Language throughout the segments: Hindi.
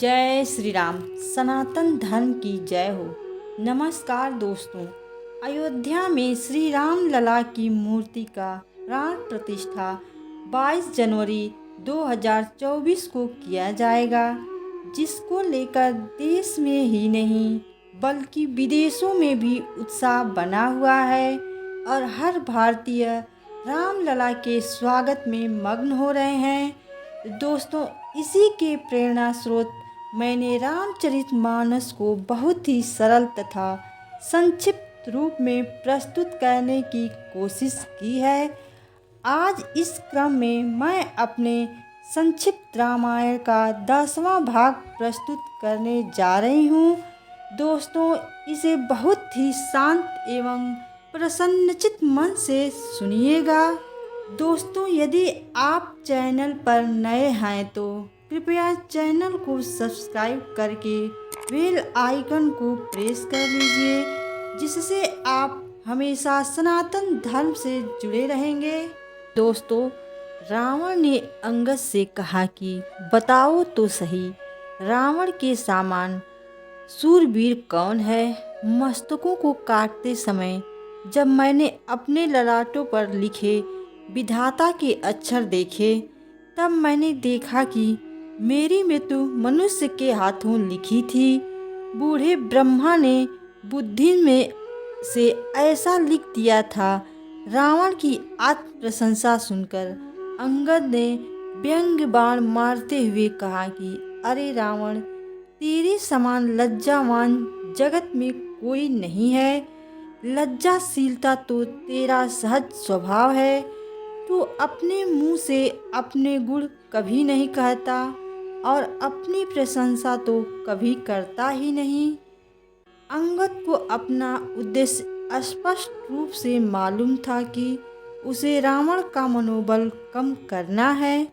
जय श्री राम। सनातन धर्म की जय हो। नमस्कार दोस्तों, अयोध्या में श्री राम लला की मूर्ति का प्राण प्रतिष्ठा 22 जनवरी 2024 को किया जाएगा, जिसको लेकर देश में ही नहीं बल्कि विदेशों में भी उत्साह बना हुआ है और हर भारतीय राम लला के स्वागत में मग्न हो रहे हैं। दोस्तों, इसी के प्रेरणा स्रोत मैंने रामचरितमानस को बहुत ही सरल तथा संक्षिप्त रूप में प्रस्तुत करने की कोशिश की है। आज इस क्रम में मैं अपने संक्षिप्त रामायण का 10वां भाग प्रस्तुत करने जा रही हूँ। दोस्तों, इसे बहुत ही शांत एवं प्रसन्नचित मन से सुनिएगा। दोस्तों, यदि आप चैनल पर नए हैं तो कृपया चैनल को सब्सक्राइब करके बेल आइकन को प्रेस कर लीजिए, जिससे आप हमेशा सनातन धर्म से जुड़े रहेंगे। दोस्तों, रावण ने अंगद से कहा कि बताओ तो सही, रावण के समान शूरवीर कौन है? मस्तकों को काटते समय जब मैंने अपने ललाटों पर लिखे विधाता के अक्षर देखे, तब मैंने देखा कि मेरी मृत्यु मनुष्य के हाथों लिखी थी। बूढ़े ब्रह्मा ने बुद्धि में से ऐसा लिख दिया था। रावण की आत्म प्रशंसा सुनकर अंगद ने व्यंग्य बाण मारते हुए कहा कि अरे रावण, तेरे समान लज्जावान जगत में कोई नहीं है। लज्जाशीलता तो तेरा सहज स्वभाव है। तू अपने मुंह से अपने गुण कभी नहीं कहता और अपनी प्रशंसा तो कभी करता ही नहीं। अंगद को अपना उद्देश्य स्पष्ट रूप से मालूम था कि उसे रावण का मनोबल कम करना है,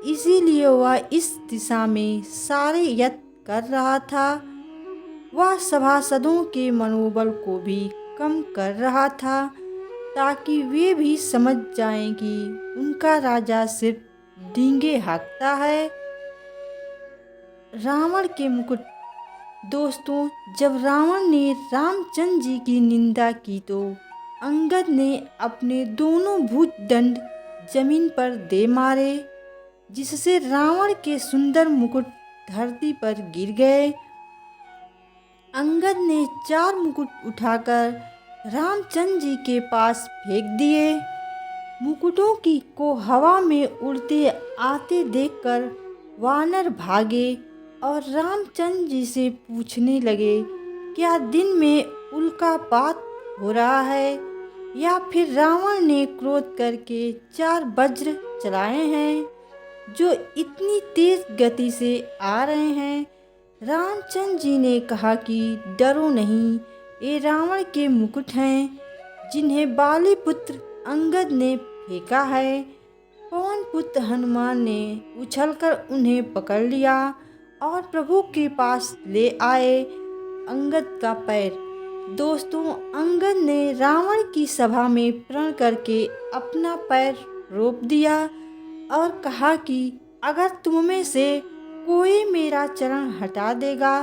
इसीलिए वह इस दिशा में सारे यत्न कर रहा था। वह सभासदों के मनोबल को भी कम कर रहा था, ताकि वे भी समझ जाएं कि उनका राजा सिर्फ डींगे हाँकता है। रावण के मुकुट। दोस्तों, जब रावण ने रामचंद्र जी की निंदा की तो अंगद ने अपने दोनों भुजदंड जमीन पर दे मारे, जिससे रावण के सुंदर मुकुट धरती पर गिर गए। अंगद ने 4 मुकुट उठाकर रामचंद्र जी के पास फेंक दिए। मुकुटों को हवा में उड़ते आते देखकर वानर भागे और रामचंद्र जी से पूछने लगे, क्या दिन में उल्कापात हो रहा है या फिर रावण ने क्रोध करके 4 वज्र चलाए हैं जो इतनी तेज गति से आ रहे हैं? रामचंद्र जी ने कहा कि डरो नहीं, ये रावण के मुकुट हैं, जिन्हें बाली पुत्र अंगद ने फेंका है। पवन पुत्र हनुमान ने उछलकर उन्हें पकड़ लिया और प्रभु के पास ले आए अंगद का पैर। दोस्तों, अंगद ने रावण की सभा में प्रण करके अपना पैर रोप दिया और कहा कि अगर तुम में से कोई मेरा चरण हटा देगा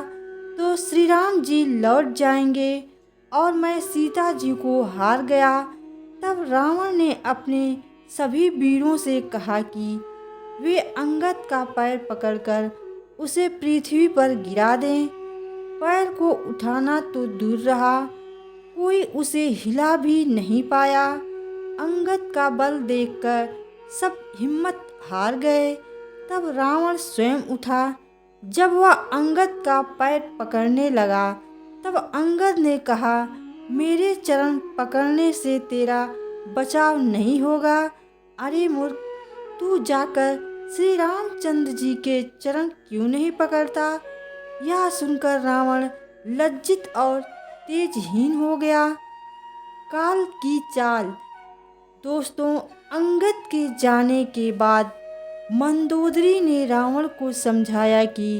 तो श्री राम जी लौट जाएंगे और मैं सीता जी को हार गया। तब रावण ने अपने सभी वीरों से कहा कि वे अंगद का पैर पकड़कर उसे पृथ्वी पर गिरा दें। पैर को उठाना तो दूर रहा, कोई उसे हिला भी नहीं पाया। अंगद का बल देखकर सब हिम्मत हार गए। तब रावण स्वयं उठा। जब वह अंगद का पैर पकड़ने लगा, तब अंगद ने कहा, मेरे चरण पकड़ने से तेरा बचाव नहीं होगा। अरे मूर्ख, तू जाकर श्री रामचंद्र जी के चरण क्यों नहीं पकड़ता? यह सुनकर रावण लज्जित और तेजहीन हो गया। काल की चाल। दोस्तों, अंगद के जाने के बाद मंदोदरी ने रावण को समझाया कि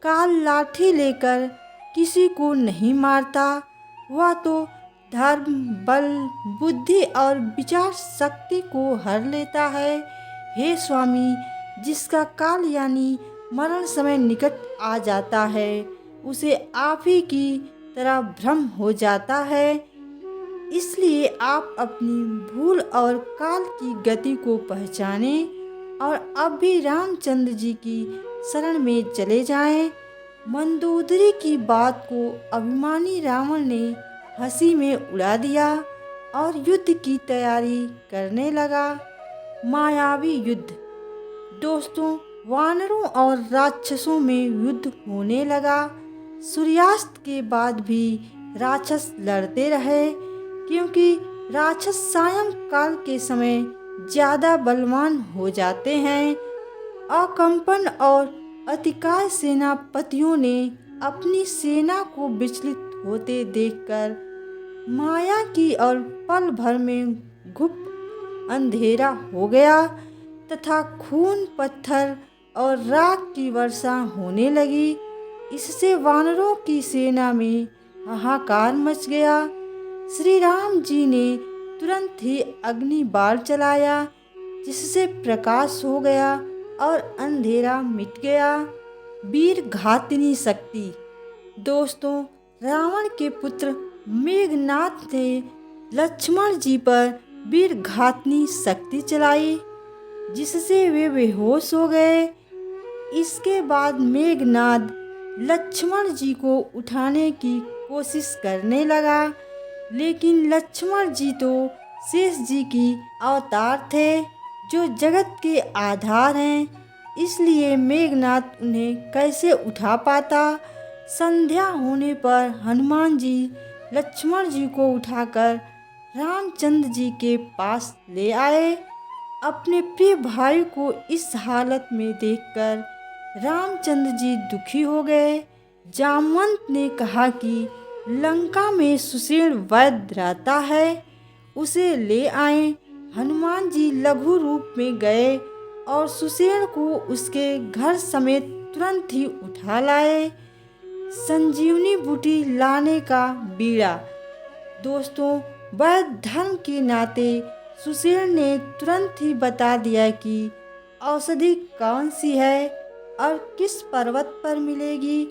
काल लाठी लेकर किसी को नहीं मारता, वह तो धर्म, बल, बुद्धि और विचार शक्ति को हर लेता है। हे स्वामी, जिसका काल यानी मरण समय निकट आ जाता है, उसे आप ही की तरह भ्रम हो जाता है। इसलिए आप अपनी भूल और काल की गति को पहचानें और अब भी रामचंद्र जी की शरण में चले जाएं। मंदोदरी की बात को अभिमानी रावण ने हंसी में उड़ा दिया और युद्ध की तैयारी करने लगा। मायावी युद्ध। दोस्तों, वानरों और राक्षसों में युद्ध होने लगा। सूर्यास्त के बाद भी राक्षस लड़ते रहे, क्योंकि राक्षस सायंकाल के समय ज्यादा बलवान हो जाते हैं। अकंपन और अतिकाय सेनापतियों ने अपनी सेना को विचलित होते देखकर माया की और पल भर में गुप्त अंधेरा हो गया तथा खून, पत्थर और राख की वर्षा होने लगी। इससे वानरों की सेना में हाहाकार मच गया। श्री राम जी ने तुरंत ही अग्नि बाण चलाया, जिससे प्रकाश हो गया और अंधेरा मिट गया। वीर घातिनी शक्ति। दोस्तों, रावण के पुत्र मेघनाद ने लक्ष्मण जी पर वीर घातिनी शक्ति चलाई, जिससे वे बेहोश हो गए। इसके बाद मेघनाद लक्ष्मण जी को उठाने की कोशिश करने लगा, लेकिन लक्ष्मण जी तो शेष जी की अवतार थे, जो जगत के आधार हैं। इसलिए मेघनाद उन्हें कैसे उठा पाता। संध्या होने पर हनुमान जी लक्ष्मण जी को उठाकर रामचंद्र जी के पास ले आए। अपने प्रिय भाई को इस हालत में देखकर रामचंद्र जी दुखी हो गए। जामवंत ने कहा कि लंका में सुषेण वैद्य रहता है, उसे ले आएं। हनुमान जी लघु रूप में गए और सुषेण को उसके घर समेत तुरंत ही उठा लाए। संजीवनी बूटी लाने का बीड़ा। दोस्तों, वैद्य धर्म के नाते सुषेण ने तुरंत ही बता दिया कि औषधि कौन सी है और किस पर्वत पर मिलेगी।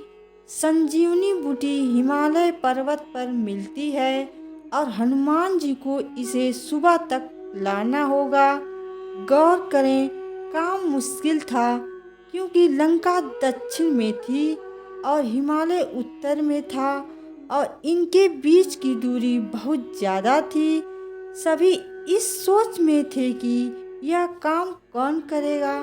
संजीवनी बूटी हिमालय पर्वत पर मिलती है और हनुमान जी को इसे सुबह तक लाना होगा। गौर करें, काम मुश्किल था, क्योंकि लंका दक्षिण में थी और हिमालय उत्तर में था और इनके बीच की दूरी बहुत ज़्यादा थी। सभी इस सोच में थे कि यह काम कौन करेगा।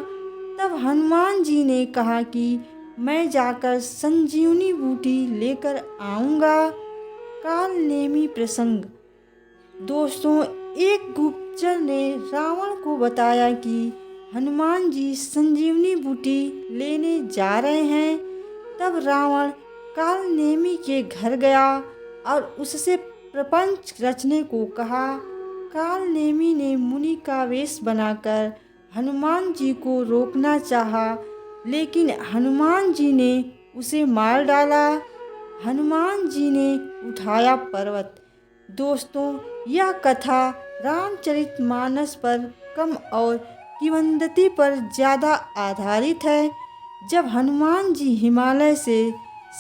तब हनुमान जी ने कहा कि मैं जाकर संजीवनी बूटी लेकर आऊँगा। काल नेमी प्रसंग। दोस्तों, एक गुप्तचर ने रावण को बताया कि हनुमान जी संजीवनी बूटी लेने जा रहे हैं। तब रावण काल नेमी के घर गया और उससे प्रपंच रचने को कहा। काल नेमी ने मुनि का वेश बनाकर हनुमान जी को रोकना चाहा, लेकिन हनुमान जी ने उसे मार डाला। हनुमान जी ने उठाया पर्वत। दोस्तों, यह कथा रामचरितमानस पर कम और किंवदंती पर ज़्यादा आधारित है। जब हनुमान जी हिमालय से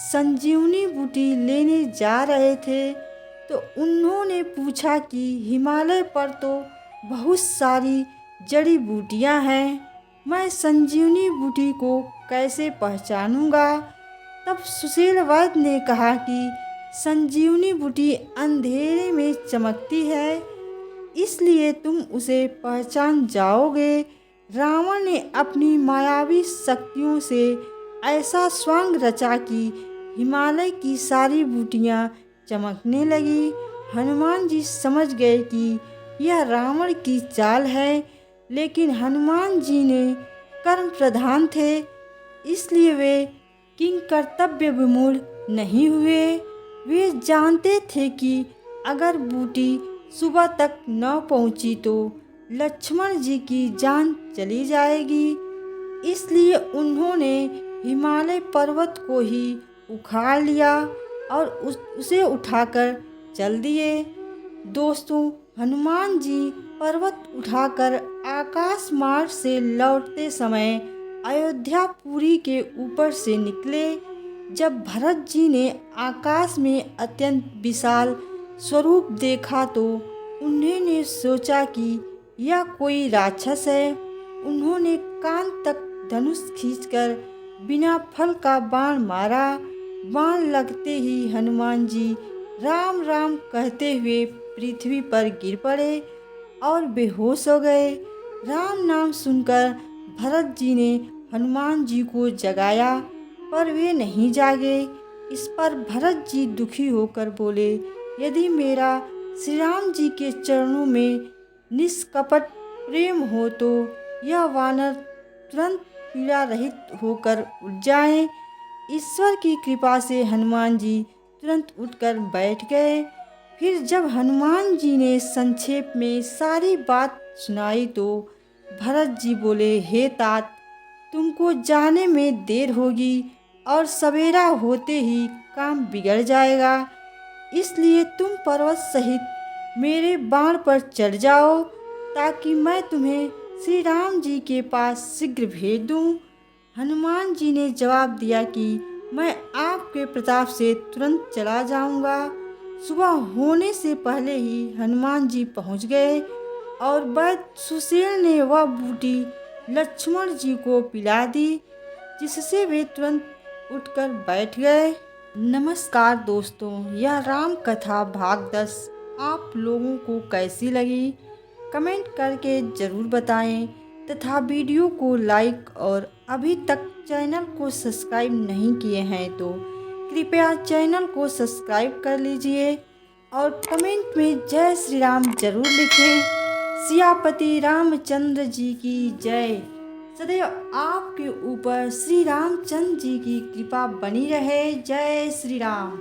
संजीवनी बूटी लेने जा रहे थे, तो उन्होंने पूछा कि हिमालय पर तो बहुत सारी जड़ी बूटियाँ हैं, मैं संजीवनी बूटी को कैसे पहचानूंगा। तब सुशील वैद्य ने कहा कि संजीवनी बूटी अंधेरे में चमकती है, इसलिए तुम उसे पहचान जाओगे। रावण ने अपनी मायावी शक्तियों से ऐसा स्वांग रचा कि हिमालय की सारी बूटियाँ चमकने लगी। हनुमान जी समझ गए कि यह रावण की चाल है, लेकिन हनुमान जी ने कर्म प्रधान थे, इसलिए वे किंग कर्तव्य विमूढ़ नहीं हुए। वे जानते थे कि अगर बूटी सुबह तक न पहुंची तो लक्ष्मण जी की जान चली जाएगी। इसलिए उन्होंने हिमालय पर्वत को ही उखाड़ लिया और उसे उठाकर चल दिए। दोस्तों, हनुमान जी पर्वत उठाकर आकाश मार्ग से लौटते समय अयोध्यापुरी के ऊपर से निकले। जब भरत जी ने आकाश में अत्यंत विशाल स्वरूप देखा तो उन्होंने सोचा कि यह कोई राक्षस है। उन्होंने कान तक धनुष खींचकर बिना फल का बाण मारा। बाण लगते ही हनुमान जी राम राम कहते हुए पृथ्वी पर गिर पड़े और बेहोश हो गए। राम नाम सुनकर भरत जी ने हनुमान जी को जगाया पर वे नहीं जागे। इस पर भरत जी दुखी होकर बोले, यदि मेरा श्री राम जी के चरणों में निष्कपट प्रेम हो तो यह वानर तुरंत पीड़ा रहित होकर उठ जाए। ईश्वर की कृपा से हनुमान जी तुरंत उठकर बैठ गए। फिर जब हनुमान जी ने संक्षेप में सारी बात सुनाई तो भरत जी बोले, हे तात, तुमको जाने में देर होगी और सवेरा होते ही काम बिगड़ जाएगा। इसलिए तुम पर्वत सहित मेरे बाण पर चढ़ जाओ ताकि मैं तुम्हें श्री राम जी के पास शीघ्र भेज दूं। हनुमान जी ने जवाब दिया कि मैं आपके प्रताप से तुरंत चला जाऊंगा। सुबह होने से पहले ही हनुमान जी पहुंच गए और वैद्य सुशील ने वह बूटी लक्ष्मण जी को पिला दी, जिससे वे तुरंत उठकर बैठ गए। नमस्कार दोस्तों, यह राम कथा भाग 10 आप लोगों को कैसी लगी कमेंट करके ज़रूर बताएं तथा वीडियो को लाइक और अभी तक चैनल को सब्सक्राइब नहीं किए हैं तो कृपया चैनल को सब्सक्राइब कर लीजिए और कमेंट में जय श्री राम जरूर लिखें। सियापति रामचंद्र जी की जय। सदैव आपके ऊपर श्री रामचंद्र जी की कृपा बनी रहे। जय श्री राम।